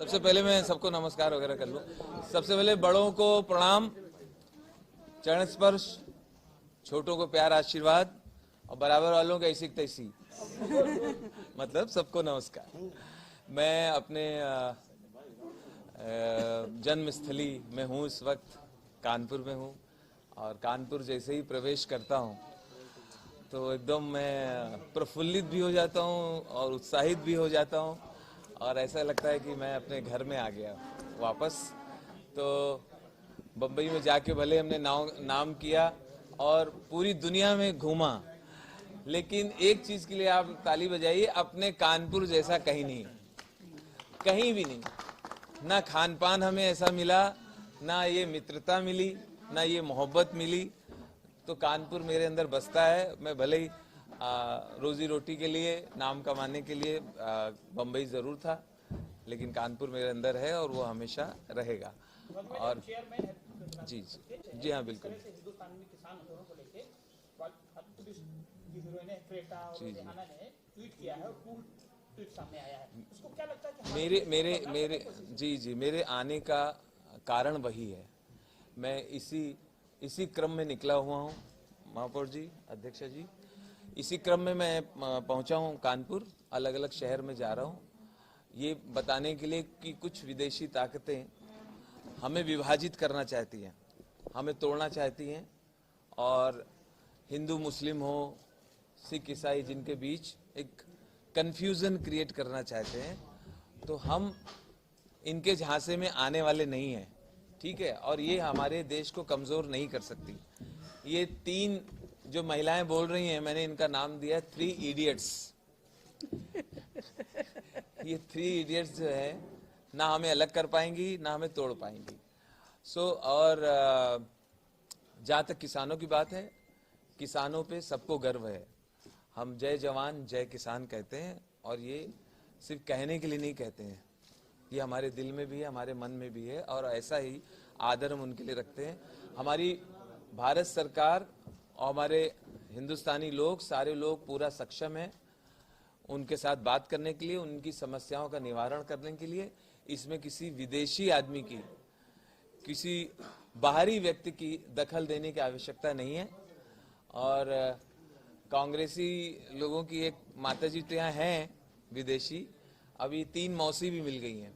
सबसे पहले मैं सबको नमस्कार वगैरह कर लूं। सबसे पहले बड़ों को प्रणाम, चरण स्पर्श, छोटों को प्यार आशीर्वाद और बराबर वालों को ऐसी तैसी मतलब सबको नमस्कार। मैं अपने जन्म स्थली में हूँ, इस वक्त कानपुर में हूँ और कानपुर जैसे ही प्रवेश करता हूँ तो एकदम मैं प्रफुल्लित भी हो जाता हूँ और उत्साहित भी हो जाता हूँ और ऐसा लगता है कि मैं अपने घर में आ गया वापस। तो बम्बई में जाके भले हमने नाम किया और पूरी दुनिया में घूमा, लेकिन एक चीज के लिए आप ताली बजाइए, अपने कानपुर जैसा कहीं नहीं, कहीं भी नहीं। ना खान पान हमें ऐसा मिला, ना ये मित्रता मिली, ना ये मोहब्बत मिली। तो कानपुर मेरे अंदर बसता है। मैं भले ही रोजी रोटी के लिए, नाम कमाने के लिए बम्बई जरूर था, लेकिन कानपुर मेरे अंदर है और वो हमेशा रहेगा। और जी जी जी हाँ, बिल्कुल मेरे आने का कारण वही है। मैं इसी क्रम में निकला हुआ हूँ महापौर जी, अध्यक्ष जी। इसी क्रम में मैं पहुंचा हूँ कानपुर, अलग अलग शहर में जा रहा हूँ ये बताने के लिए कि कुछ विदेशी ताकतें हमें विभाजित करना चाहती हैं, हमें तोड़ना चाहती हैं और हिंदू मुस्लिम हो, सिख ईसाई, जिनके बीच एक कंफ्यूजन क्रिएट करना चाहते हैं। तो हम इनके झांसे में आने वाले नहीं हैं, ठीक है। और ये हमारे देश को कमजोर नहीं कर सकती। ये तीन जो महिलाएं बोल रही हैं, मैंने इनका नाम दिया 3 इडियट्स। ये 3 इडियट्स जो है, ना हमें अलग कर पाएंगी, ना हमें तोड़ पाएंगी। और जहाँ तक किसानों की बात है, किसानों पे सबको गर्व है। हम जय जवान जय किसान कहते हैं और ये सिर्फ कहने के लिए नहीं कहते हैं, ये हमारे दिल में भी है, हमारे मन में भी है और ऐसा ही आदर हम उनके लिए रखते हैं। हमारी भारत सरकार और हमारे हिंदुस्तानी लोग, सारे लोग पूरा सक्षम है उनके साथ बात करने के लिए, उनकी समस्याओं का निवारण करने के लिए। इसमें किसी विदेशी आदमी की, किसी बाहरी व्यक्ति की दखल देने की आवश्यकता नहीं है। और कांग्रेसी लोगों की एक माताजी तो यहाँ हैं विदेशी, अभी 3 मौसी भी मिल गई हैं।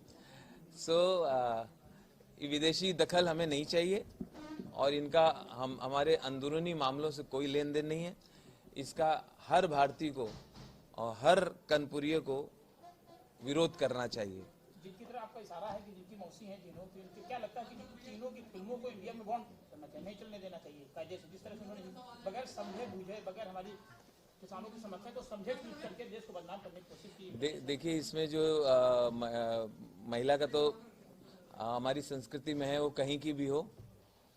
विदेशी दखल हमें नहीं चाहिए और इनका हमारे अंदरूनी मामलों से कोई लेन देन नहीं है। इसका हर भारतीय को और हर कानपुरिया को विरोध करना चाहिए। जिनकी तरह आपका इशारा है कि जिनकी मौसी हैं, जिन्हों की, क्या लगता है कि तीनों की फिल्मों को इंडिया में बॉन्ड करना चाहिए, नहीं चलने देना चाहिए कायदे से, जिस तरह से उन्होंने बगैर समझे बूझे, बगैर हमारी किसानों की समस्या को समझे ट्वीट करके देश को बदनाम करने की कोशिश की। देखिए, इसमें जो महिला का तो हमारी संस्कृति में है, वो कहीं की भी हो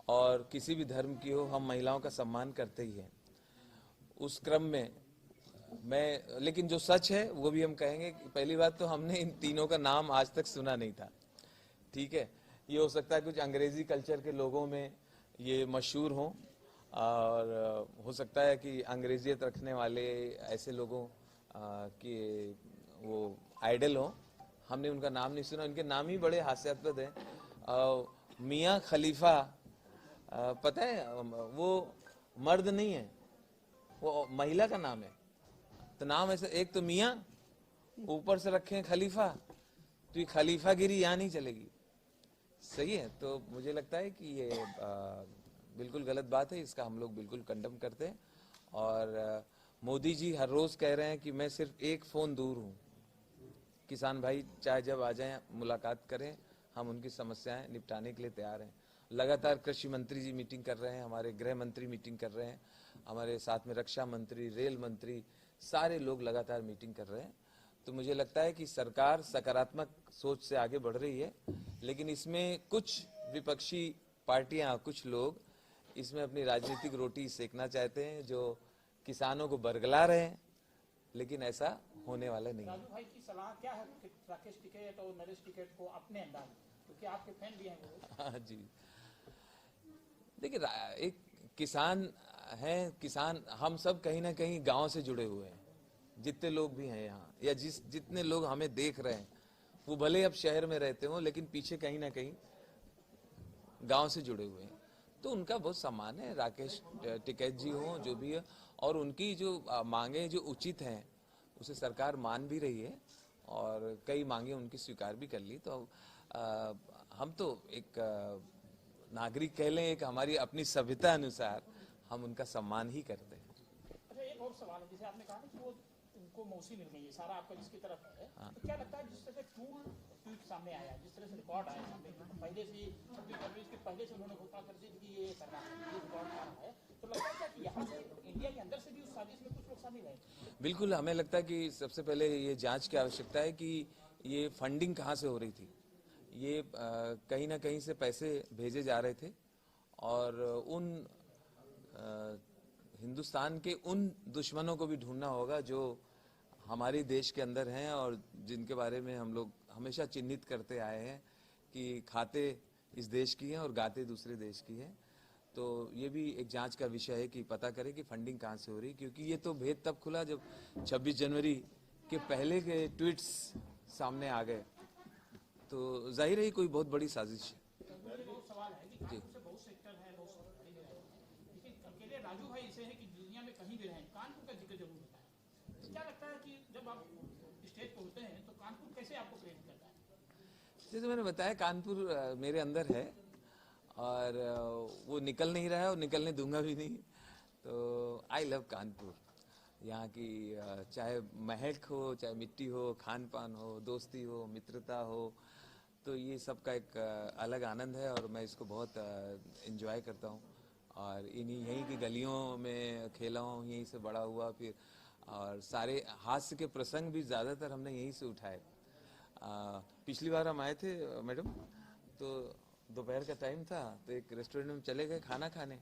और किसी भी धर्म की हो, हम महिलाओं का सम्मान करते ही हैं। उस क्रम में लेकिन जो सच है वो भी हम कहेंगे कि पहली बात तो हमने इन तीनों का नाम आज तक सुना नहीं था, ठीक है। ये हो सकता है कुछ अंग्रेजी कल्चर के लोगों में ये मशहूर हो और हो सकता है कि अंग्रेजियत रखने वाले ऐसे लोगों के वो आइडल हो। हमने उनका नाम नहीं सुना। उनके नाम ही बड़े हास्यास्पद हैं। मियाँ खलीफा, पता है वो मर्द नहीं है, वो महिला का नाम है। तो नाम ऐसे, एक तो मियाँ, ऊपर से रखे हैं खलीफा, तो ये खलीफागिरी यहाँ नहीं चलेगी, सही है। तो मुझे लगता है कि ये बिल्कुल गलत बात है, इसका हम लोग बिल्कुल कंडम करते हैं। और मोदी जी हर रोज कह रहे हैं कि मैं सिर्फ एक फोन दूर हूँ, किसान भाई चाहे जब आ जाएं मुलाकात करें, हम उनकी समस्याएं निपटाने के लिए तैयार हैं। लगातार कृषि मंत्री जी मीटिंग कर रहे हैं, हमारे गृह मंत्री मीटिंग कर रहे हैं, हमारे साथ में रक्षा मंत्री, रेल मंत्री, सारे लोग लगातार मीटिंग कर रहे हैं। तो मुझे लगता है कि सरकार सकारात्मक सोच से आगे बढ़ रही है, लेकिन इसमें कुछ विपक्षी पार्टियां, कुछ लोग इसमें अपनी राजनीतिक रोटी सेकना चाहते हैं, जो किसानों को बरगला रहे हैं, लेकिन ऐसा होने वाला नहीं है। राजू भाई की सलाह क्या है राकेश टिकैत और नरेश टिकैत को अपने अंदाज, क्योंकि आपके फैन भी हैं वो। हाँ जी, देखिए एक किसान हैं, किसान हम सब कहीं ना कहीं गांव से जुड़े हुए हैं, जितने लोग भी हैं यहाँ, या जितने लोग हमें देख रहे हैं वो भले अब शहर में रहते हो लेकिन पीछे कहीं ना कहीं गांव से जुड़े हुए हैं, तो उनका बहुत सम्मान है। राकेश टिकैत जी हो जो भी है, और उनकी जो मांगे जो उचित हैं उसे सरकार मान भी रही है और कई मांगे उनकी स्वीकार भी कर ली। तो हम तो एक नागरिक कह लें, एक हमारी अपनी सभ्यता अनुसार हम उनका सम्मान ही करते हैं। अच्छा, एक और सवाल है, जैसे आपने कहा ना कि वो उनको मौसी मिल गई है, सारा आपका जिसकी तरफ है, तो क्या लगता है जिस तरह से ट्वीट सामने आया, जिस तरह से रिकॉर्ड आया सामने, पहले से 26 जनवरी के पहले से उन्होंने घोषणा कर दी थी कि ये करना है, ये रिकॉर्ड आ रहा है, तो लगता है क्या कि यहाँ से इंडिया के अंदर से भी उस साजिश में कुछ लोग शामिल हैं? बिल्कुल, हमें लगता है कि सबसे पहले ये जांच की आवश्यकता है कि ये फंडिंग कहाँ से हो रही थी। ये कहीं ना कहीं से पैसे भेजे जा रहे थे और उन हिंदुस्तान के उन दुश्मनों को भी ढूंढना होगा जो हमारे देश के अंदर हैं और जिनके बारे में हम लोग हमेशा चिन्हित करते आए हैं कि खाते इस देश की हैं और गाते दूसरे देश की हैं। तो ये भी एक जांच का विषय है कि पता करें कि फंडिंग कहाँ से हो रही है, क्योंकि ये तो भेद तब खुला जब 26 जनवरी के पहले के ट्वीट्स सामने आ गए, तो जाहिर है कोई बहुत बड़ी साजिश है। सवाल है कि कानपुर से बहुत सेक्टर है, बहुत सरकारी भी है, लेकिन अकेले राजू भाई ऐसे हैं कि दुनिया में कहीं भी रहें कानपुर का जिक्र जरूर होता है। तो क्या लगता है कि जब आप स्टेज पर होते हैं तो कानपुर कैसे आपको प्रेरित करता है? जैसे मैंने बताया, कानपुर मेरे अंदर है और वो निकल नहीं रहा है और निकलने दूंगा भी नहीं। तो आई लव कानपुर। यहाँ की चाहे महक हो, चाहे मिट्टी हो, खान पान हो, दोस्ती हो, मित्रता हो, तो ये सब का एक अलग आनंद है और मैं इसको बहुत एंजॉय करता हूँ। और यहीं की गलियों में खेला हूँ, यहीं से बड़ा हुआ, फिर और सारे हास्य के प्रसंग भी ज़्यादातर हमने यहीं से उठाए। पिछली बार हम आए थे मैडम, तो दोपहर का टाइम था, तो एक रेस्टोरेंट में चले गए खाना खाने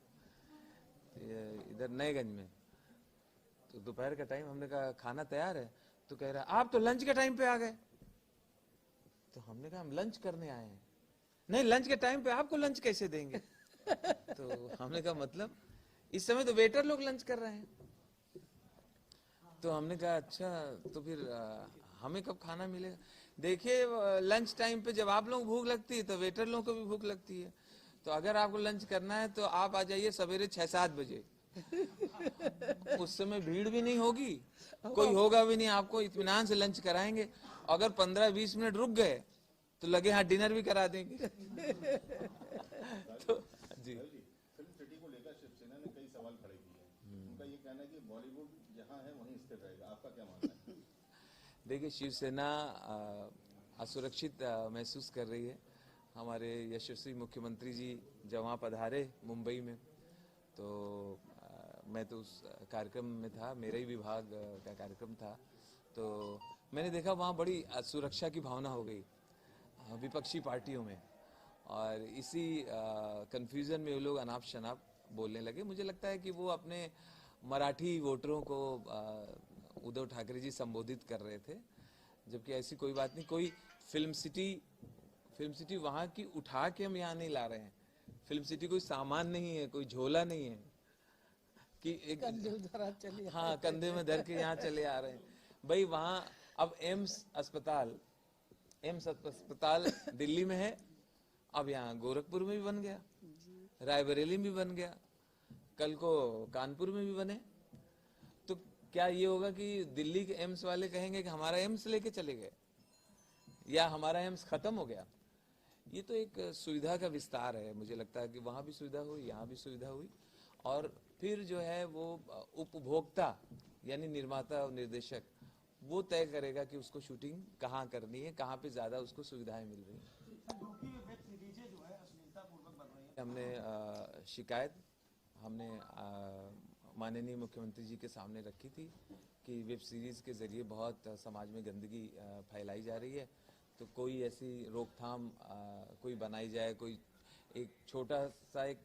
इधर नएगंज में। तो दोपहर का टाइम, हमने कहा खाना तैयार है, तो कह रहा आप तो लंच के टाइम पे आ गए। तो हमने कहा हम लंच करने आए हैं। नहीं, लंच के टाइम पे आपको लंच कैसे देंगे? तो हमने कहा मतलब इस समय तो वेटर लोग लंच कर रहे हैं। तो हमने कहा अच्छा, तो फिर हमें कब खाना मिलेगा? देखिए, लंच टाइम पे जब आप लोग भूख लगती है तो वेटर लोगों को भी भूख लगती है। तो अगर आपको लंच करना है तो आप आ जाइए सवेरे 6-7 बजे। उस समय भीड़ भी नहीं होगी, कोई होगा भी नहीं, आपको इत्मीनान से लंच कराएंगे। अगर 15-20 मिनट रुक गए तो लगे हाँ डिनर भी करा देंगे। तो जी, फिल्म सिटी को लेकर शिवसेना ने कई सवाल खड़े किए हैं। उनका ये कहना है कि बॉलीवुड जहां है वहीं स्थिर रहेगा, आपका क्या मानना है? देखिए, शिवसेना असुरक्षित महसूस कर रही है। हमारे यशस्वी मुख्यमंत्री जी जब वहाँ पधारे मुंबई में, तो मैं तो उस कार्यक्रम में था, मेरे ही विभाग का कार्यक्रम था। तो मैंने देखा वहाँ बड़ी सुरक्षा की भावना हो गई विपक्षी पार्टियों में, और इसी कंफ्यूजन में वो लोग अनाप शनाप बोलने लगे। मुझे लगता है कि वो अपने मराठी वोटरों को उद्धव ठाकरे जी संबोधित कर रहे थे, जबकि ऐसी कोई बात नहीं। कोई फिल्म सिटी वहाँ की उठा के हम यहाँ नहीं ला रहे हैं। फिल्म सिटी कोई सामान नहीं है, कोई झोला नहीं है कि एक कंधे में धर के यहाँ चले आ रहे हैं। भाई वहाँ अब एम्स अस्पताल दिल्ली में है, अब यहाँ गोरखपुर में भी बन गया, रायबरेली में भी बन गया, कल को कानपुर में भी बने। तो क्या ये होगा कि दिल्ली के एम्स वाले कहेंगे कि हमारा एम्स लेके चले गए या हमारा एम्स खत्म हो गया? ये तो एक सुविधा का विस्तार है। मुझे लगता है कि वहाँ भी सुविधा हुई, यहाँ भी सुविधा हुई, और फिर जो है वो उपभोक्ता यानी निर्माता और निर्देशक वो तय करेगा कि उसको शूटिंग कहाँ करनी है, कहाँ पे ज्यादा उसको सुविधाएं मिल रही हैं। हमने शिकायत माननीय मुख्यमंत्री जी के सामने रखी थी कि वेब सीरीज के जरिए बहुत समाज में गंदगी फैलाई जा रही है, तो कोई ऐसी रोकथाम कोई बनाई जाए, कोई एक छोटा सा एक